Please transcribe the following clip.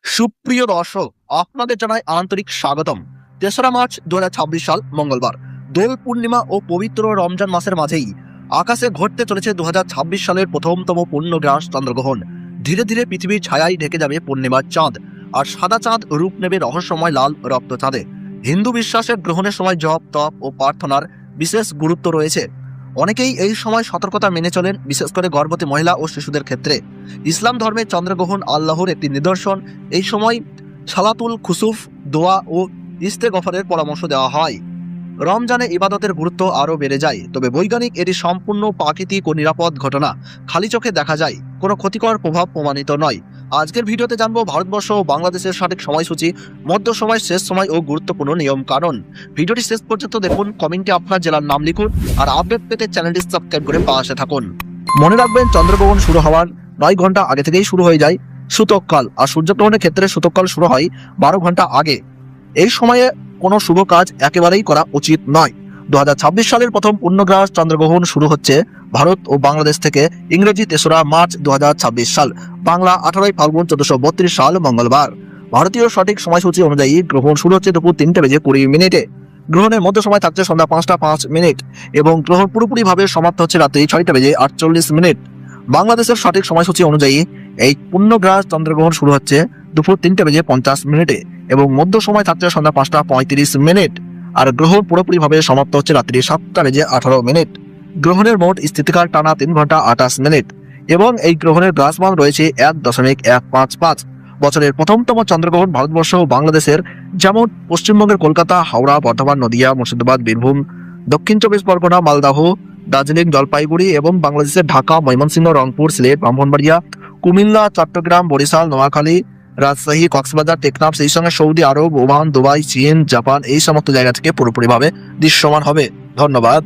সুপ্রিয় দর্শক, আপনাদের জানাই আন্তরিক স্বাগতম। ৩রা মার্চ ২০২৬ সাল মঙ্গলবার, দোল পূর্ণিমা ও পবিত্র রমজান মাসের মাঝেই আকাশে ঘটতে চলেছে ২০২৬ সালের প্রথমতম পূর্ণগ্রাস চন্দ্রগ্রহণ। ধীরে ধীরে পৃথিবীর ছায়ায় ঢেকে যাবে পূর্ণিমার চাঁদ, আর সাদা চাঁদ রূপ নেবে রহস্যময় লাল রক্ত চাঁদে। হিন্দু বিশ্বাসের গ্রহণের সময় জপ, তপ ও প্রার্থনার বিশেষ গুরুত্ব রয়েছে। অনেকেই এই সময় সতর্কতা মেনে চলেন, বিশেষ করে গর্ভবতী মহিলা ও শিশুদের ক্ষেত্রে। ইসলাম ধর্মে চন্দ্রগ্রহণ আল্লাহর একটি নিদর্শন। এই সময় সালাতুল খুসুফ, দোয়া ও ইস্তেগফারের পরামর্শ দেওয়া হয়। রমজানে ইবাদতের গুরুত্ব আরও বেড়ে যায়। তবে বৈজ্ঞানিক এটি সম্পূর্ণ প্রাকৃতিক ও নিরাপদ ঘটনা, খালি চোখে দেখা যায়, কোনো ক্ষতিকর প্রভাব প্রমাণিত নয়। আজকের ভিডিওতে জানবো ভারতবর্ষ ও বাংলাদেশের সঠিক সময়সূচি, মধ্য সময়, শেষ সময় ও গুরুত্বপূর্ণ নিয়ম কানুন। ভিডিওটি শেষ পর্যন্ত দেখুন, কমেন্টে আপনার জেলার নাম লিখুন, আর আপডেট পেতে চ্যানেলটি সাবস্ক্রাইব করে পাশে থাকুন। মনে রাখবেন, চন্দ্রগ্রহণ শুরু হওয়ার 9 ঘন্টা আগে থেকেই শুরু হয়ে যায় সূতককাল, আর সূর্যগ্রহণের ক্ষেত্রে সূতককাল শুরু হয় 12 ঘন্টা আগে। এই সময়ে কোনো শুভ কাজ একেবারেই করা উচিত নয়। ২০২৬ সালের প্রথম পূর্ণগ্রাস চন্দ্রগ্রহণ শুরু হচ্ছে ভারত ও বাংলাদেশ থেকে। ইংরেজি ৩রা মার্চ ২০২৬ সাল, বাংলা 18 ফাল্গুন 1432 সাল মঙ্গলবার। ভারতীয় সঠিক সময়সূচি অনুযায়ী গ্রহণ শুরু হচ্ছে দুপুর 3:20 গ্রহণের মধ্য সময় থাকছে সন্ধ্যা 5:05 এবং গ্রহণ পুরোপুরিভাবে সমাপ্ত হচ্ছে রাত্রি 6:48। বাংলাদেশের সঠিক সময়সূচি অনুযায়ী এই পূর্ণগ্রাস চন্দ্রগ্রহণ শুরু হচ্ছে দুপুর 3:50 এবং মধ্য সময় থাকছে সন্ধ্যা 5:35, আর গ্রহণ পুরোপুরিভাবে সমাপ্ত হচ্ছে রাত্রি 7:18। গ্রহণের মোট স্থিতিকাল টানা 3 ঘন্টা 28 মিনিট এবং এই গ্রহণের গ্রাসমান রয়েছে 1.155। বছরের প্রথমতম চন্দ্রগ্রহণ ভারতবর্ষ ও বাংলাদেশের, যেমন পশ্চিমবঙ্গের কলকাতা, হাওড়া, বর্ধমান, নদিয়া, মুর্শিদাবাদ, বীরভূম, দক্ষিণ চব্বিশ পরগনা, মালদহ, দার্জিলিং, জলপাইগুড়ি, এবং বাংলাদেশের ঢাকা, ময়মনসিংহ, রংপুর, সিলেট, ব্রাহ্মণবাড়িয়া, কুমিল্লা, চট্টগ্রাম, বরিশাল, নোয়াখালী, রাজশাহী, কক্সবাজার, টেকনাফ, সেই সঙ্গে সৌদি আরব, ওমান, দুবাই, চীন, জাপান, এই সমস্ত জায়গা থেকে পুরোপুরিভাবে দৃশ্যমান হবে। ধন্যবাদ।